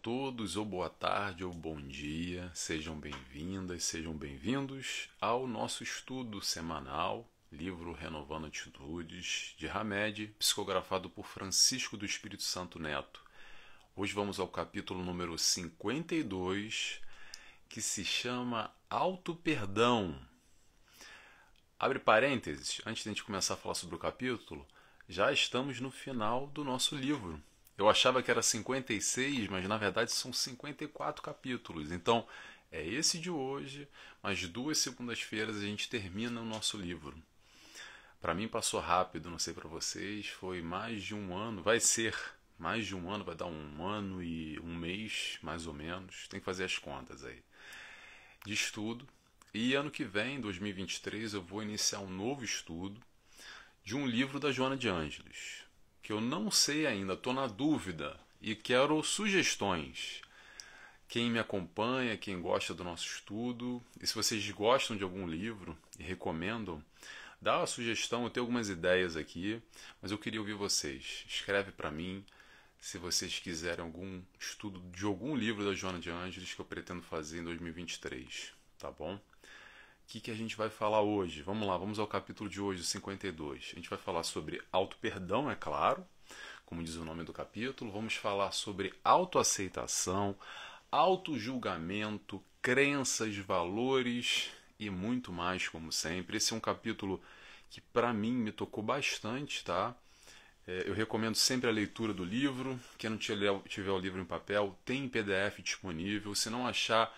todos, ou boa tarde, ou bom dia, sejam bem-vindas, sejam bem-vindos ao nosso estudo semanal, livro Renovando Atitudes, de Hamed, psicografado por Francisco do Espírito Santo Neto. Hoje vamos ao capítulo número 52, que se chama Auto-Perdão. Abre parênteses, antes de a gente começar a falar sobre o capítulo, já estamos no final do nosso livro. Eu achava que era 56, mas na verdade são 54 capítulos. Então, é esse de hoje, mais 2 segundas-feiras a gente termina o nosso livro. Para mim passou rápido, não sei para vocês, foi mais de um ano, vai ser mais de um ano, vai dar um ano e um mês, mais ou menos, tem que fazer as contas aí, de estudo. E ano que vem, 2023, eu vou iniciar um novo estudo de um livro da Joana de Ângeles, que eu não sei ainda, estou na dúvida e quero sugestões. Quem me acompanha, quem gosta do nosso estudo, e se vocês gostam de algum livro e recomendam, dá uma sugestão, eu tenho algumas ideias aqui, mas eu queria ouvir vocês. Escreve para mim se vocês quiserem algum estudo de algum livro da Joana de Ângeles que eu pretendo fazer em 2023, tá bom? O que a gente vai falar hoje? Vamos lá, vamos ao capítulo de hoje, 52. A gente vai falar sobre auto-perdão, é claro, como diz o nome do capítulo. Vamos falar sobre autoaceitação, auto-julgamento, crenças, valores e muito mais, como sempre. Esse é um capítulo que, para mim, me tocou bastante, tá? Eu recomendo sempre a leitura do livro. Quem não tiver o livro em papel, tem em PDF disponível. Se não achar,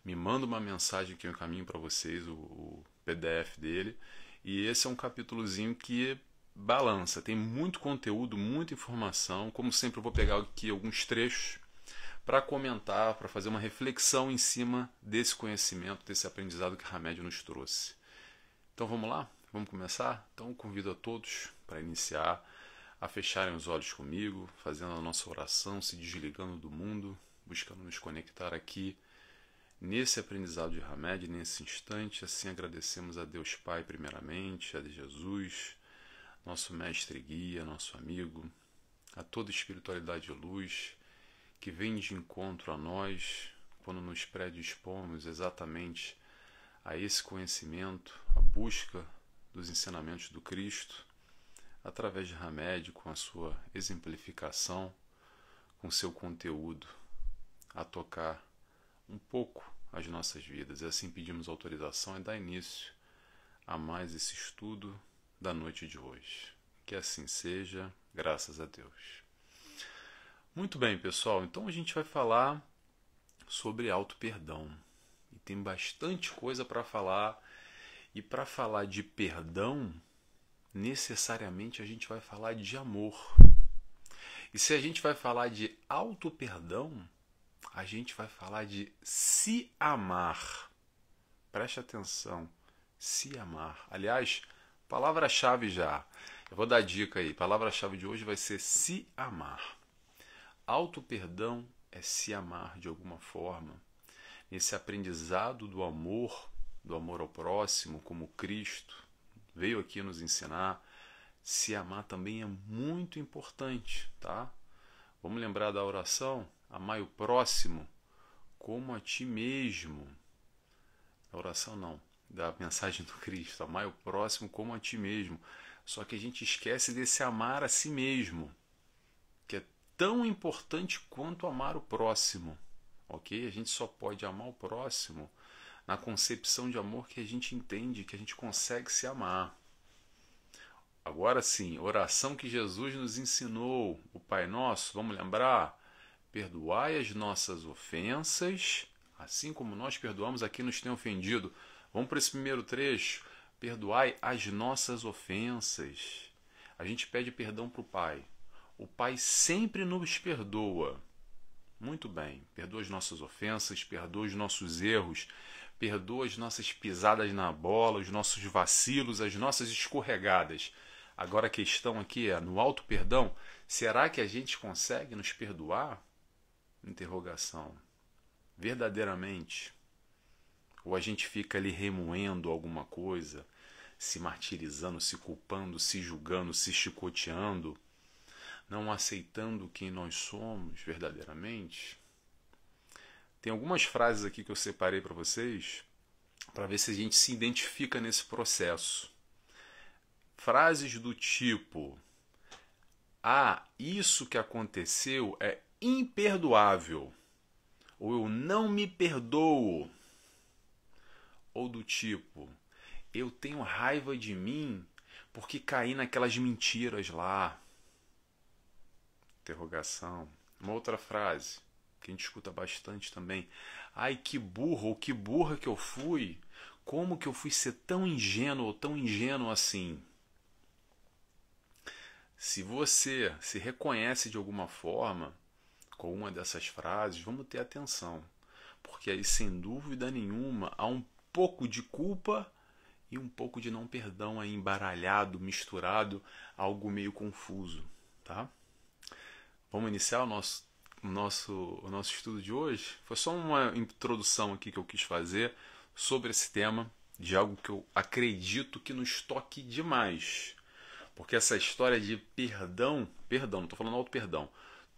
me manda uma mensagem que eu encaminho para vocês, o PDF dele. E esse é um capítulozinho que balança, tem muito conteúdo, muita informação. Como sempre, eu vou pegar aqui alguns trechos para comentar, para fazer uma reflexão em cima desse conhecimento, desse aprendizado que Hamed nos trouxe. Então vamos lá? Vamos começar? Então convido a todos para iniciar a fecharem os olhos comigo, fazendo a nossa oração, se desligando do mundo, buscando nos conectar aqui nesse aprendizado de Hamed, nesse instante. Assim agradecemos a Deus Pai primeiramente, a Jesus, nosso mestre e guia, nosso amigo, a toda espiritualidade de luz que vem de encontro a nós quando nos predispomos exatamente a esse conhecimento, a busca dos ensinamentos do Cristo, através de Hamed, com a sua exemplificação, com seu conteúdo, a tocar um pouco as nossas vidas. E assim pedimos autorização e dar início a mais esse estudo da noite de hoje. Que assim seja, graças a Deus. Muito bem, pessoal. Então a gente vai falar sobre auto-perdão. E tem bastante coisa para falar. E para falar de perdão, necessariamente a gente vai falar de amor. E se a gente vai falar de auto-perdão, a gente vai falar de se amar. Preste atenção, se amar. Aliás, palavra-chave já. Eu vou dar dica aí. Palavra-chave de hoje vai ser se amar. Auto-perdão é se amar de alguma forma. Nesse aprendizado do amor ao próximo, como Cristo veio aqui nos ensinar, se amar também é muito importante, tá? Vamos lembrar da oração? Amai o próximo como a ti mesmo. A oração não, da mensagem do Cristo. Amai o próximo como a ti mesmo. Só que a gente esquece desse amar a si mesmo, que é tão importante quanto amar o próximo. Ok? A gente só pode amar o próximo na concepção de amor que a gente entende, que a gente consegue se amar. Agora sim, oração que Jesus nos ensinou, o Pai Nosso, vamos lembrar? Perdoai as nossas ofensas, assim como nós perdoamos a quem nos tem ofendido. Vamos para esse primeiro trecho. Perdoai as nossas ofensas. A gente pede perdão para o Pai. O Pai sempre nos perdoa. Muito bem. Perdoa as nossas ofensas, perdoa os nossos erros, perdoa as nossas pisadas na bola, os nossos vacilos, as nossas escorregadas. Agora a questão aqui é, no auto-perdão, será que a gente consegue nos perdoar? Interrogação. Verdadeiramente? Ou a gente fica ali remoendo alguma coisa, se martirizando, se culpando, se julgando, se chicoteando, não aceitando quem nós somos verdadeiramente? Tem algumas frases aqui que eu separei para vocês, para ver se a gente se identifica nesse processo. Frases do tipo: ah, isso que aconteceu é imperdoável, ou eu não me perdoo, ou do tipo: eu tenho raiva de mim porque caí naquelas mentiras lá. Interrogação. Uma outra frase que a gente escuta bastante também: ai, que burro ou que burra que eu fui, como que eu fui ser tão ingênuo ou tão ingênuo assim? Se você se reconhece de alguma forma com uma dessas frases, vamos ter atenção, porque aí, sem dúvida nenhuma, há um pouco de culpa e um pouco de não perdão aí embaralhado, misturado, algo meio confuso, tá? Vamos iniciar o nosso estudo de hoje? Foi só uma introdução aqui que eu quis fazer sobre esse tema, de algo que eu acredito que nos toque demais. Porque essa história de perdão, não estou falando auto-perdão,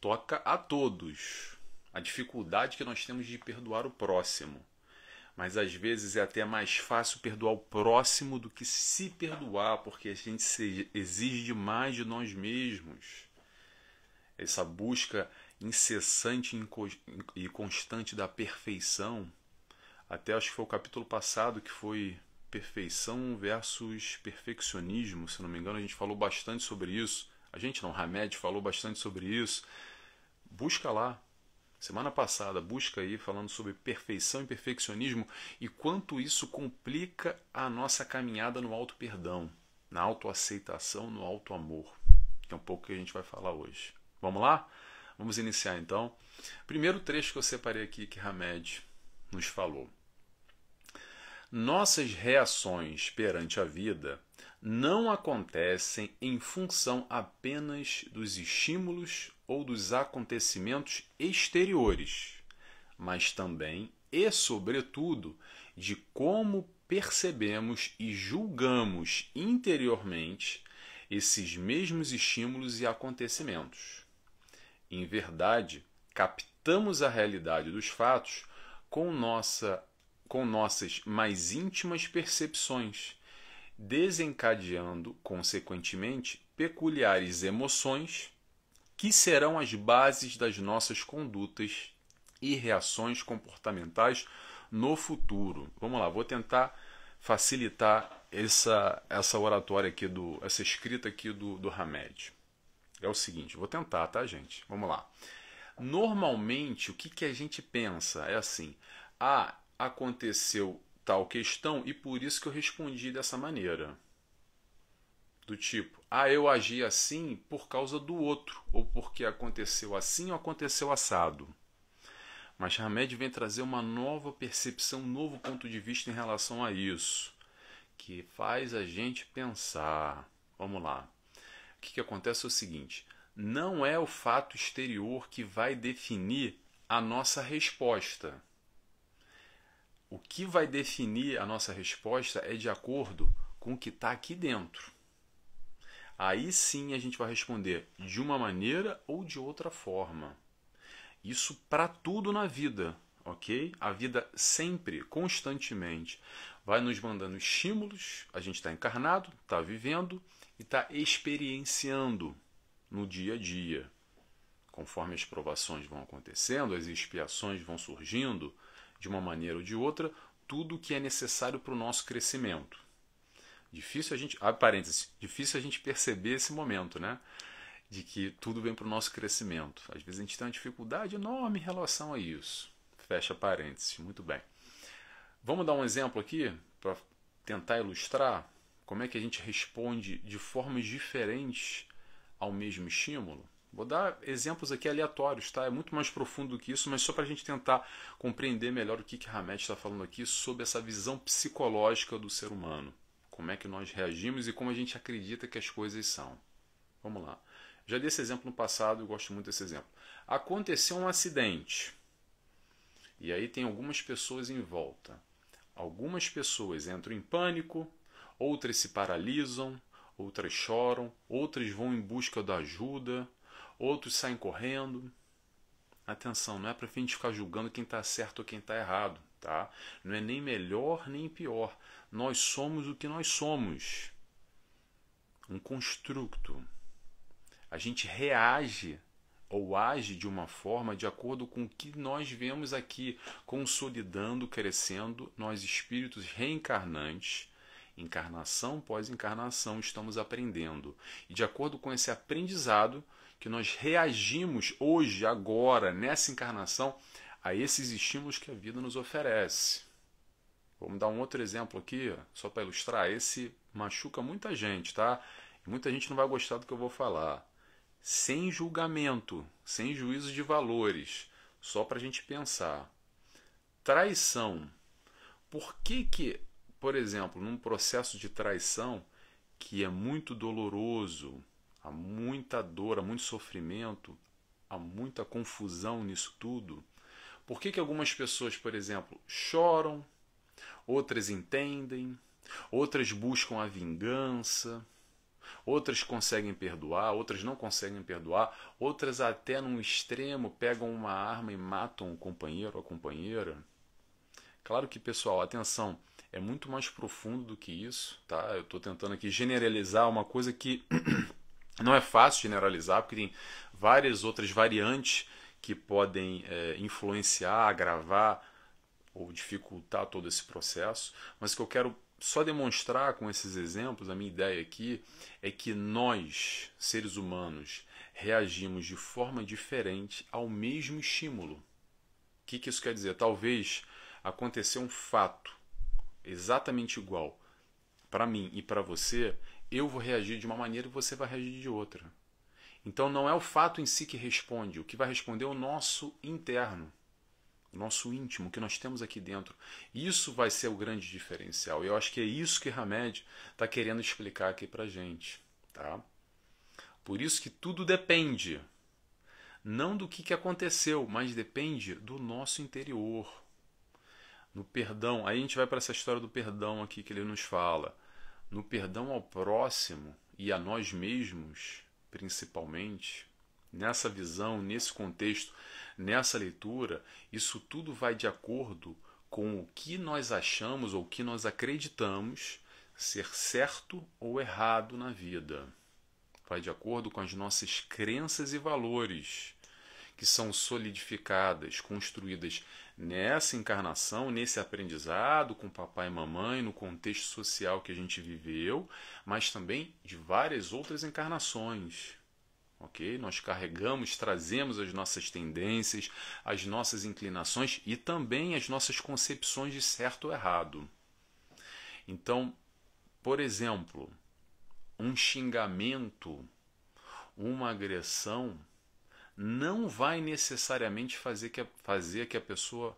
toca a todos. A dificuldade que nós temos de perdoar o próximo. Mas às vezes é até mais fácil perdoar o próximo do que se perdoar, porque a gente se exige demais de nós mesmos. Essa busca incessante e constante da perfeição. Até acho que foi o capítulo passado que foi perfeição versus perfeccionismo, se não me engano, a gente falou bastante sobre isso. A gente não, Hamed falou bastante sobre isso. Busca lá. Semana passada, busca aí falando sobre perfeição e perfeccionismo e quanto isso complica a nossa caminhada no auto-perdão, na autoaceitação, no auto-amor. Que é um pouco que a gente vai falar hoje. Vamos lá? Vamos iniciar então. Primeiro trecho que eu separei aqui que Hamed nos falou. Nossas reações perante a vida não acontecem em função apenas dos estímulos ou dos acontecimentos exteriores, mas também e, sobretudo, de como percebemos e julgamos interiormente esses mesmos estímulos e acontecimentos. Em verdade, captamos a realidade dos fatos com nossas mais íntimas percepções, desencadeando, consequentemente, peculiares emoções que serão as bases das nossas condutas e reações comportamentais no futuro. Vamos lá, vou tentar facilitar essa oratória aqui, essa escrita aqui do Hamed. É o seguinte, vou tentar, tá, gente? Vamos lá. Normalmente, o que a gente pensa é assim: ah, aconteceu tal questão e por isso que eu respondi dessa maneira. Do tipo, ah, eu agi assim por causa do outro, ou porque aconteceu assim ou aconteceu assado. Mas Hamed vem trazer uma nova percepção, um novo ponto de vista em relação a isso, que faz a gente pensar. Vamos lá. O que acontece é o seguinte: não é o fato exterior que vai definir a nossa resposta. O que vai definir a nossa resposta é de acordo com o que está aqui dentro. Aí sim a gente vai responder de uma maneira ou de outra forma. Isso para tudo na vida, ok? A vida sempre, constantemente, vai nos mandando estímulos. A gente está encarnado, está vivendo e está experienciando no dia a dia. Conforme as provações vão acontecendo, as expiações vão surgindo, de uma maneira ou de outra, tudo o que é necessário para o nosso crescimento. Difícil a gente, difícil a gente perceber esse momento, né? De que tudo vem para o nosso crescimento. Às vezes a gente tem uma dificuldade enorme em relação a isso. Fecha parênteses, muito bem. Vamos dar um exemplo aqui para tentar ilustrar como é que a gente responde de formas diferentes ao mesmo estímulo. Vou dar exemplos aqui aleatórios, tá? É muito mais profundo do que isso, mas só para a gente tentar compreender melhor o que Hamed está falando aqui sobre essa visão psicológica do ser humano. Como é que nós reagimos e como a gente acredita que as coisas são. Vamos lá. Já dei esse exemplo no passado, eu gosto muito desse exemplo. Aconteceu um acidente. E aí tem algumas pessoas em volta. Algumas pessoas entram em pânico, outras se paralisam, outras choram, outras vão em busca da ajuda, outros saem correndo. atenção, não é para a gente ficar julgando quem está certo ou quem está errado, tá? Não é nem melhor nem pior. Nós somos o que nós somos. Um construto. A gente reage ou age de uma forma de acordo com o que nós vemos aqui, consolidando, crescendo, nós espíritos reencarnantes, encarnação após encarnação, estamos aprendendo. E de acordo com esse aprendizado, que nós reagimos hoje, agora, nessa encarnação, a esses estímulos que a vida nos oferece. Vamos dar um outro exemplo aqui, só para ilustrar. Esse machuca muita gente, tá? E muita gente não vai gostar do que eu vou falar. Sem julgamento, sem juízo de valores, só para a gente pensar. Traição. Por que, por exemplo, num processo de traição, que é muito doloroso, há muita dor, há muito sofrimento, há muita confusão nisso tudo, por que algumas pessoas, por exemplo, choram, outras entendem, outras buscam a vingança, outras conseguem perdoar, outras não conseguem perdoar, outras até num extremo pegam uma arma e matam o companheiro ou a companheira? Claro que, pessoal, atenção, é muito mais profundo do que isso, tá? Eu estou tentando aqui generalizar uma coisa que não é fácil generalizar, porque tem várias outras variantes que podem influenciar, agravar ou dificultar todo esse processo, mas o que eu quero só demonstrar com esses exemplos, a minha ideia aqui é que nós, seres humanos, reagimos de forma diferente ao mesmo estímulo. O que isso quer dizer? Talvez aconteceu um fato exatamente igual para mim e para você, eu vou reagir de uma maneira e você vai reagir de outra. Então não é o fato em si que responde, o que vai responder é o nosso interno, o nosso íntimo, que nós temos aqui dentro. Isso vai ser o grande diferencial. E eu acho que é isso que Hamed está querendo explicar aqui para a gente. Tá? Por isso que tudo depende, não do que aconteceu, mas depende do nosso interior. No perdão, aí a gente vai para essa história do perdão aqui que ele nos fala. No perdão ao próximo e a nós mesmos, principalmente, nessa visão, nesse contexto, nessa leitura, isso tudo vai de acordo com o que nós achamos ou o que nós acreditamos ser certo ou errado na vida. Vai de acordo com as nossas crenças e valores, que são solidificadas, construídas nessa encarnação, nesse aprendizado com papai e mamãe, no contexto social que a gente viveu, mas também de várias outras encarnações. Ok? Nós carregamos, trazemos as nossas tendências, as nossas inclinações e também as nossas concepções de certo ou errado. Então, por exemplo, um xingamento, uma agressão, não vai necessariamente fazer que a pessoa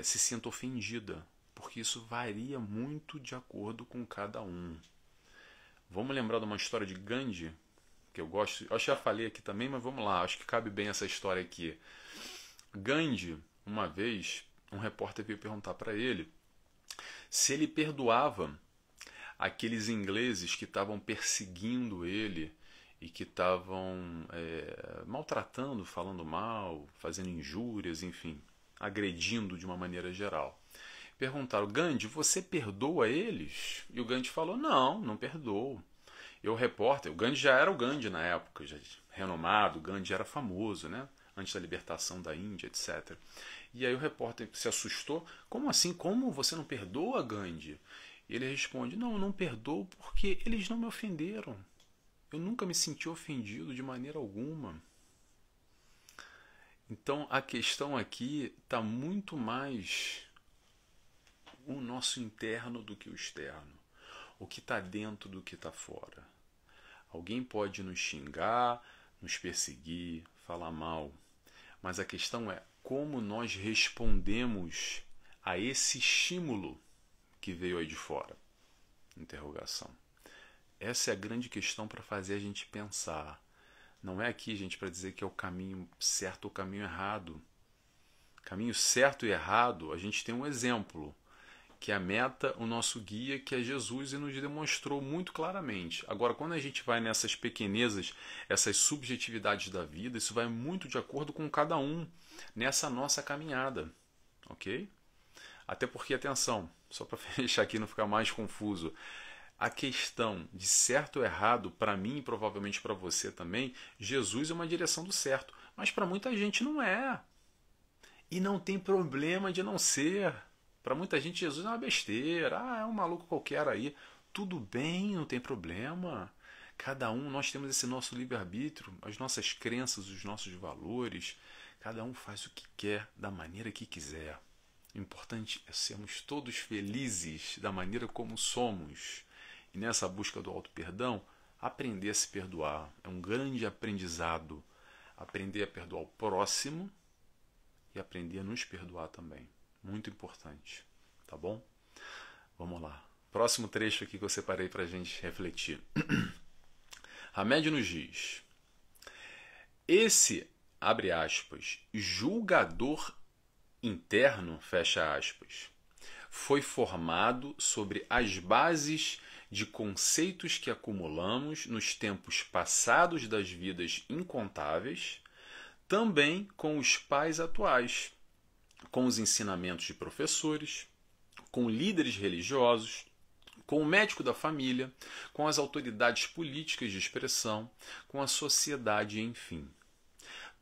se sinta ofendida, porque isso varia muito de acordo com cada um. Vamos lembrar de uma história de Gandhi, que eu gosto, eu já falei aqui também, mas vamos lá, acho que cabe bem essa história aqui. Gandhi, uma vez, um repórter veio perguntar para ele se ele perdoava aqueles ingleses que estavam perseguindo ele e que estavam maltratando, falando mal, fazendo injúrias, enfim, agredindo de uma maneira geral. Perguntaram: Gandhi, você perdoa eles? E o Gandhi falou: não perdoo. E o repórter, o Gandhi já era o Gandhi na época, já renomado, o Gandhi era famoso, né? Antes da libertação da Índia, etc. E aí o repórter se assustou: como assim? Como você não perdoa, Gandhi? E ele responde: não perdoo porque eles não me ofenderam. Eu nunca me senti ofendido de maneira alguma. Então a questão aqui está muito mais o nosso interno do que o externo. O que está dentro do que está fora. Alguém pode nos xingar, nos perseguir, falar mal. Mas a questão é como nós respondemos a esse estímulo que veio aí de fora. Interrogação. Essa é a grande questão para fazer a gente pensar. Não é aqui, gente, para dizer que é o caminho certo ou o caminho errado. Caminho certo e errado, a gente tem um exemplo, que é a meta, o nosso guia, que é Jesus, e nos demonstrou muito claramente. Agora, quando a gente vai nessas pequenezas, essas subjetividades da vida, isso vai muito de acordo com cada um nessa nossa caminhada, ok? Até porque, atenção, só para fechar aqui e não ficar mais confuso, a questão de certo ou errado, para mim e provavelmente para você também, Jesus é uma direção do certo, mas para muita gente não é. E não tem problema de não ser. Para muita gente, Jesus é uma besteira. Ah, é um maluco qualquer aí. Tudo bem, não tem problema. Cada um, nós temos esse nosso livre-arbítrio, as nossas crenças, os nossos valores. Cada um faz o que quer, da maneira que quiser. O importante é sermos todos felizes da maneira como somos. E nessa busca do auto-perdão, aprender a se perdoar. É um grande aprendizado. Aprender a perdoar o próximo e aprender a nos perdoar também. Muito importante. Tá bom? Vamos lá. Próximo trecho aqui que eu separei para a gente refletir. Hamed nos diz: esse, abre aspas, julgador interno, fecha aspas, foi formado sobre as bases de conceitos que acumulamos nos tempos passados das vidas incontáveis, também com os pais atuais, com os ensinamentos de professores, com líderes religiosos, com o médico da família, com as autoridades políticas de expressão, com a sociedade, enfim.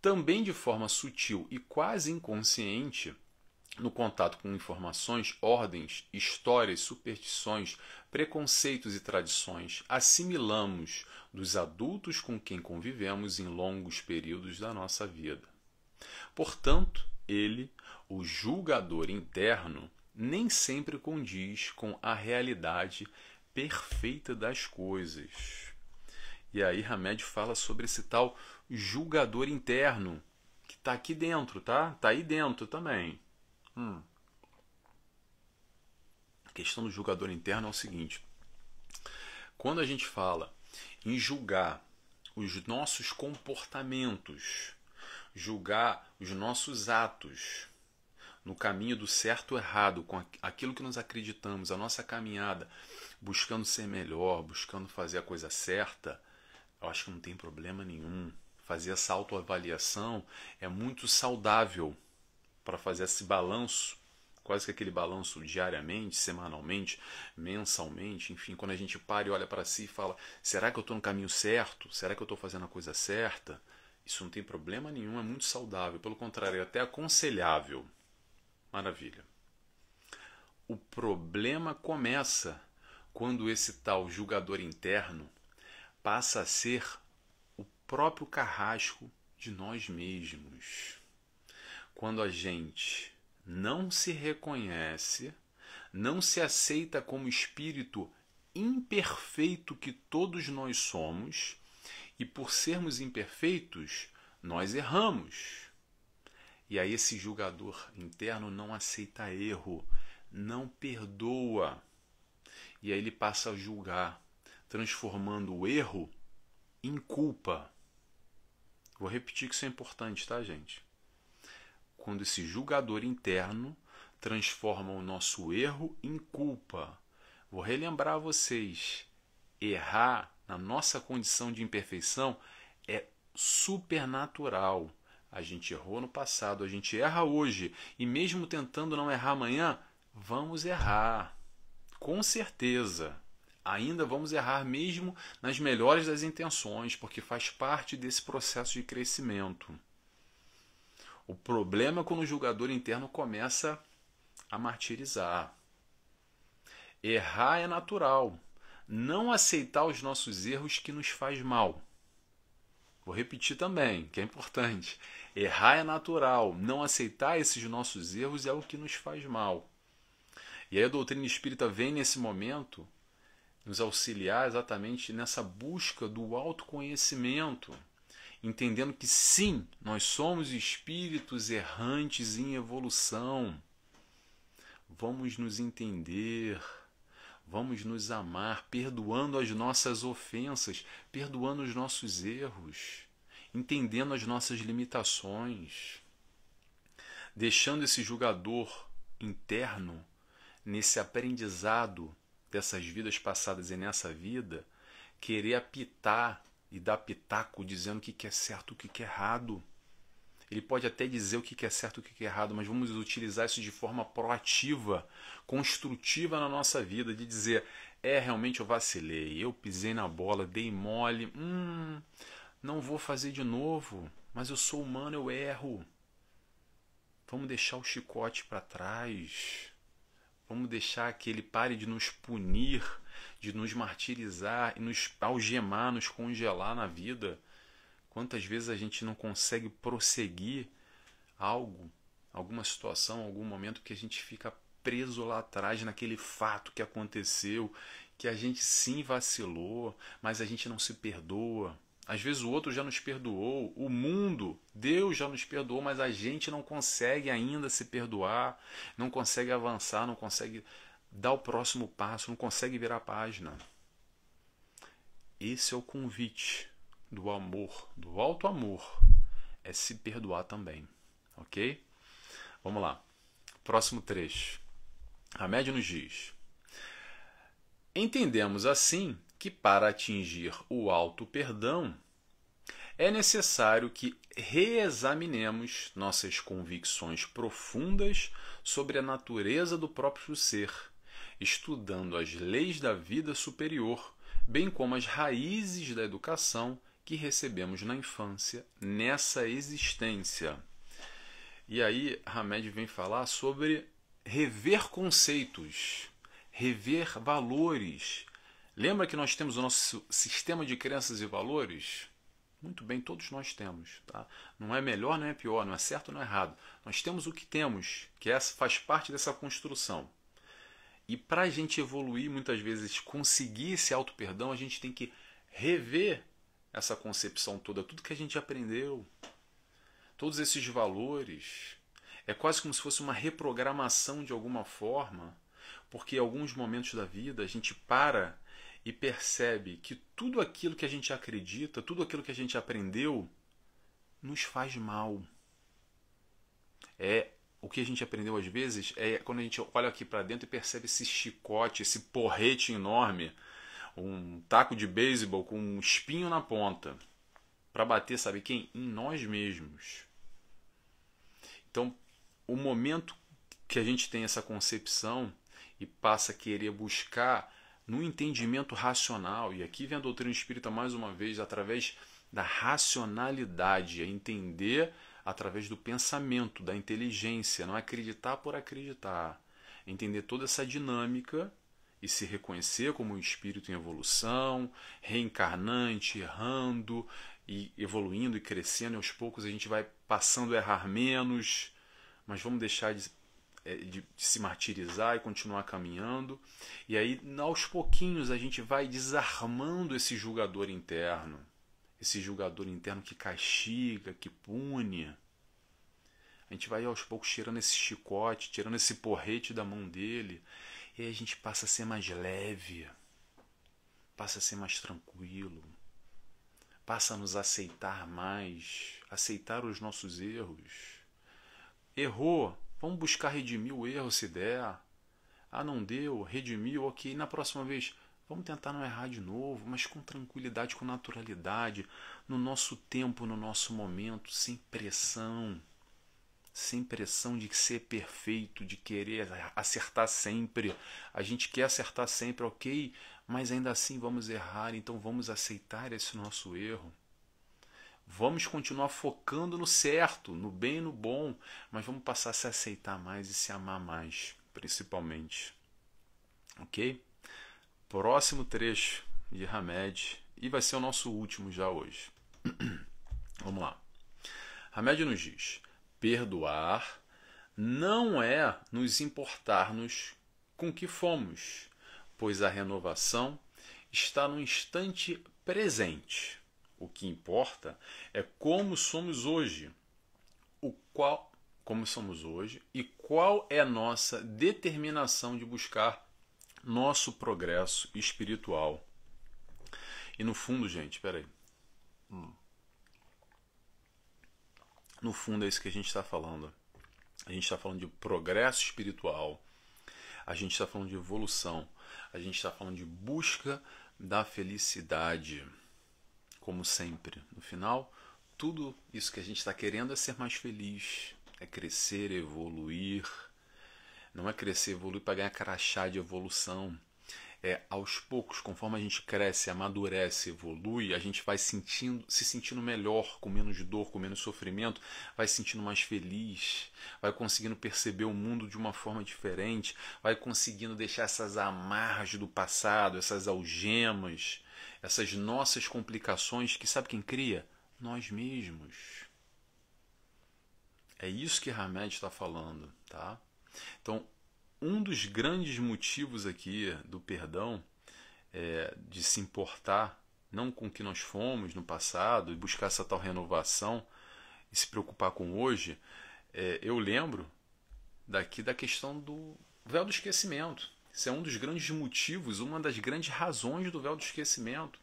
Também de forma sutil e quase inconsciente, no contato com informações, ordens, histórias, superstições, preconceitos e tradições, assimilamos dos adultos com quem convivemos em longos períodos da nossa vida. Portanto, ele, o julgador interno, nem sempre condiz com a realidade perfeita das coisas. E aí Hamed fala sobre esse tal julgador interno, que está aqui dentro, tá? Está aí dentro também. A questão do julgador interno é o seguinte: quando a gente fala em julgar os nossos comportamentos, julgar os nossos atos no caminho do certo ou errado, com aquilo que nós acreditamos, a nossa caminhada, buscando ser melhor, buscando fazer a coisa certa, eu acho que não tem problema nenhum. Fazer essa autoavaliação é muito saudável para fazer esse balanço, quase que aquele balanço diariamente, semanalmente, mensalmente, enfim, quando a gente para e olha para si e fala: será que eu estou no caminho certo? Será que eu estou fazendo a coisa certa? Isso não tem problema nenhum, é muito saudável, pelo contrário, é até aconselhável. Maravilha. O problema começa quando esse tal julgador interno passa a ser o próprio carrasco de nós mesmos. Quando a gente não se reconhece, não se aceita como espírito imperfeito que todos nós somos, e por sermos imperfeitos, nós erramos. E aí esse julgador interno não aceita erro, não perdoa. E aí ele passa a julgar, transformando o erro em culpa. Vou repetir que isso é importante, tá, gente? Quando esse julgador interno transforma o nosso erro em culpa. Vou relembrar a vocês: errar na nossa condição de imperfeição é supernatural. A gente errou no passado, a gente erra hoje, e mesmo tentando não errar amanhã, vamos errar. Com certeza. Ainda vamos errar mesmo nas melhores das intenções, porque faz parte desse processo de crescimento. O problema é quando o julgador interno começa a martirizar. Errar é natural. Não aceitar os nossos erros que nos faz mal. Vou repetir também, que é importante. Errar é natural. Não aceitar esses nossos erros é o que nos faz mal. E aí a doutrina espírita vem nesse momento nos auxiliar exatamente nessa busca do autoconhecimento, entendendo que sim, nós somos espíritos errantes em evolução. Vamos nos entender, vamos nos amar, perdoando as nossas ofensas, perdoando os nossos erros, entendendo as nossas limitações, deixando esse julgador interno nesse aprendizado dessas vidas passadas e nessa vida, querer apitar e dar pitaco dizendo o que é certo e o que é errado. Ele pode até dizer o que é certo e o que é errado, mas vamos utilizar isso de forma proativa, construtiva na nossa vida, de dizer, realmente eu vacilei, eu pisei na bola, dei mole, não vou fazer de novo, mas eu sou humano, eu erro. Vamos deixar o chicote para trás. Vamos deixar que ele pare de nos punir, de nos martirizar e nos algemar, nos congelar na vida. Quantas vezes a gente não consegue prosseguir algo, alguma situação, algum momento que a gente fica preso lá atrás naquele fato que aconteceu, que a gente sim vacilou, mas a gente não se perdoa. Às vezes o outro já nos perdoou, o mundo, Deus já nos perdoou, mas a gente não consegue ainda se perdoar, não consegue avançar, não consegue dar o próximo passo, não consegue virar a página. Esse é o convite do amor, do alto amor, é se perdoar também, ok? Vamos lá, próximo trecho. Hamed nos diz: entendemos assim que para atingir o alto perdão é necessário que reexaminemos nossas convicções profundas sobre a natureza do próprio ser, estudando as leis da vida superior, bem como as raízes da educação que recebemos na infância nessa existência. E aí Hamed vem falar sobre rever conceitos, rever valores. Lembra que nós temos o nosso sistema de crenças e valores? Muito bem, todos nós temos. Tá? Não é melhor, não é pior, não é certo, não é errado. Nós temos o que temos, que faz parte dessa construção. E para a gente evoluir, muitas vezes, conseguir esse auto-perdão, a gente tem que rever essa concepção toda, tudo que a gente aprendeu, todos esses valores. É quase como se fosse uma reprogramação de alguma forma, porque em alguns momentos da vida a gente para e percebe que tudo aquilo que a gente acredita, tudo aquilo que a gente aprendeu, nos faz mal. O que a gente aprendeu às vezes é quando a gente olha aqui para dentro e percebe esse chicote, esse porrete enorme, um taco de beisebol com um espinho na ponta, para bater, sabe quem? Em nós mesmos. Então, o momento que a gente tem essa concepção e passa a querer buscar no entendimento racional, e aqui vem a doutrina espírita mais uma vez, através da racionalidade, a entender através do pensamento, da inteligência, não acreditar por acreditar, entender toda essa dinâmica e se reconhecer como um espírito em evolução, reencarnante, errando e evoluindo e crescendo, e aos poucos a gente vai passando a errar menos, mas vamos deixar de se martirizar e continuar caminhando. E aí, aos pouquinhos, a gente vai desarmando esse julgador interno que castiga, que pune. A gente vai aos poucos tirando esse chicote, tirando esse porrete da mão dele, e aí a gente passa a ser mais leve, passa a ser mais tranquilo, passa a nos aceitar mais, aceitar os nossos erros. Errou, vamos buscar redimir o erro se der. Não deu, redimiu, ok. Na próxima vez, vamos tentar não errar de novo, mas com tranquilidade, com naturalidade, no nosso tempo, no nosso momento, sem pressão. Sem pressão de ser perfeito, de querer acertar sempre. A gente quer acertar sempre, ok, mas ainda assim vamos errar, então vamos aceitar esse nosso erro. Vamos continuar focando no certo, no bem e no bom, mas vamos passar a se aceitar mais e se amar mais, principalmente. Ok? Próximo trecho de Hamed, e vai ser o nosso último já hoje. Vamos lá. Hamed nos diz: perdoar não é nos importarmos com o que fomos, pois a renovação está no instante presente. O que importa é como somos hoje, e qual é a nossa determinação de buscar nosso progresso espiritual. E no fundo, gente, peraí. No fundo é isso que a gente está falando. A gente está falando de progresso espiritual. A gente está falando de evolução. A gente está falando de busca da felicidade. Como sempre, no final, tudo isso que a gente está querendo é ser mais feliz, é crescer, evoluir. Não é crescer, evoluir para ganhar crachá de evolução. É aos poucos, conforme a gente cresce, amadurece, evolui, a gente vai se sentindo melhor, com menos dor, com menos sofrimento, vai se sentindo mais feliz, vai conseguindo perceber o mundo de uma forma diferente, vai conseguindo deixar essas amarras do passado, essas algemas, essas nossas complicações que sabe quem cria? Nós mesmos. É isso que Hamed está falando, tá? Então, um dos grandes motivos aqui do perdão é de se importar não com o que nós fomos no passado e buscar essa tal renovação e se preocupar com hoje, eu lembro daqui da questão do véu do esquecimento. Isso é um dos grandes motivos, uma das grandes razões do véu do esquecimento.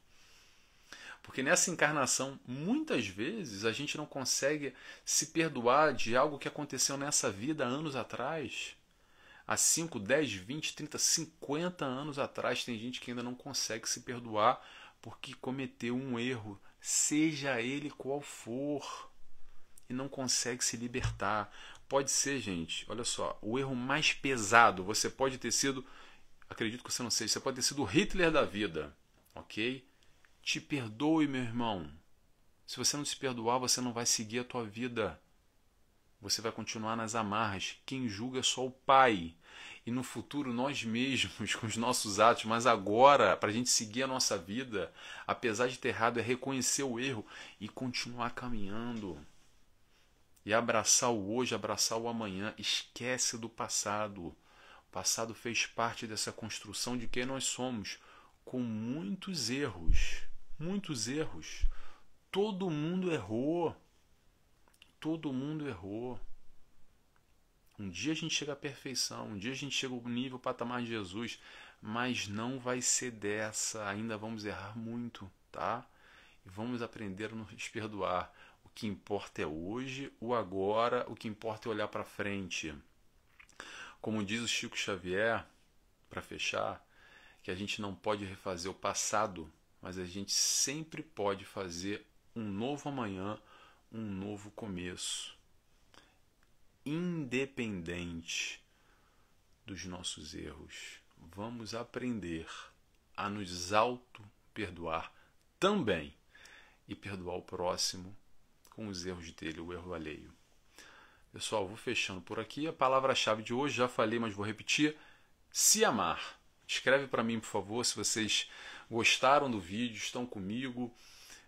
Porque nessa encarnação, muitas vezes, a gente não consegue se perdoar de algo que aconteceu nessa vida anos atrás. Há 5, 10, 20, 30, 50 anos atrás, tem gente que ainda não consegue se perdoar porque cometeu um erro, seja ele qual for, e não consegue se libertar. Pode ser, gente, olha só, o erro mais pesado, você pode ter sido, acredito que você não seja, você pode ter sido o Hitler da vida, ok? Te perdoe, meu irmão. Se você não se perdoar, você não vai seguir a tua vida. Você vai continuar nas amarras. Quem julga é só o Pai. E no futuro nós mesmos, com os nossos atos. Mas agora, para a gente seguir a nossa vida, apesar de ter errado, é reconhecer o erro e continuar caminhando. E abraçar o hoje, abraçar o amanhã. Esquece do passado. O passado fez parte dessa construção de quem nós somos, com muitos erros. Muitos erros. Todo mundo errou. Todo mundo errou. Um dia a gente chega à perfeição, um dia a gente chega ao nível, patamar de Jesus, mas não vai ser dessa, ainda vamos errar muito, tá? E vamos aprender a nos perdoar. O que importa é hoje, o agora, o que importa é olhar para frente. Como diz o Chico Xavier, para fechar, que a gente não pode refazer o passado, mas a gente sempre pode fazer um novo amanhã, um novo começo, independente dos nossos erros. Vamos aprender a nos auto-perdoar também e perdoar o próximo com os erros dele, o erro alheio. Pessoal, vou fechando por aqui. A palavra-chave de hoje, já falei, mas vou repetir: se amar. Escreve para mim, por favor, se vocês gostaram do vídeo, estão comigo.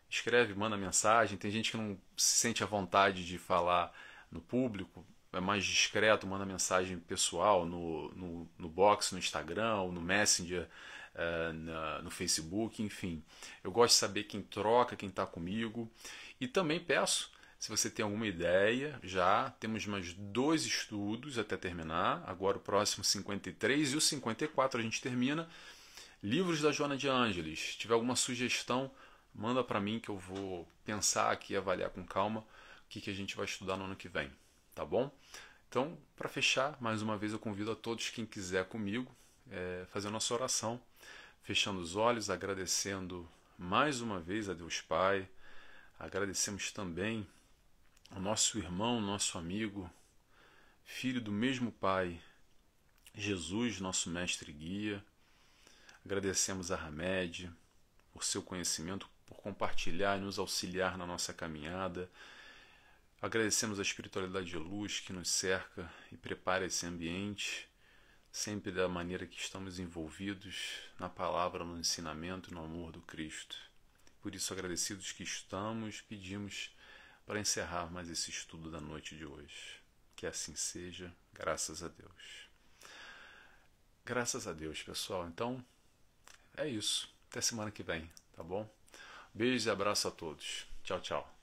Escreve, manda mensagem. Tem gente que não se sente à vontade de falar no público, é mais discreto, manda mensagem pessoal no box, no Instagram, ou no Messenger, no Facebook, enfim. Eu gosto de saber quem troca, quem está comigo. E também peço, se você tem alguma ideia, já temos mais 2 estudos até terminar. Agora o próximo 53 e o 54 a gente termina. Livros da Joana de Ângeles. Se tiver alguma sugestão, manda para mim que eu vou pensar aqui e avaliar com calma o que a gente vai estudar no ano que vem. Tá bom? Então, para fechar, mais uma vez eu convido a todos, quem quiser comigo, fazer a nossa oração, fechando os olhos, agradecendo mais uma vez a Deus Pai. Agradecemos também ao nosso irmão, nosso amigo, filho do mesmo Pai, Jesus, nosso mestre e guia. Agradecemos a Hamed por seu conhecimento, por compartilhar e nos auxiliar na nossa caminhada. Agradecemos a espiritualidade de luz que nos cerca e prepara esse ambiente, sempre da maneira que estamos envolvidos na palavra, no ensinamento e no amor do Cristo. Por isso, agradecidos que estamos, pedimos para encerrar mais esse estudo da noite de hoje. Que assim seja, graças a Deus. Graças a Deus, pessoal. Então, é isso. Até semana que vem, tá bom? Beijos e abraço a todos. Tchau, tchau.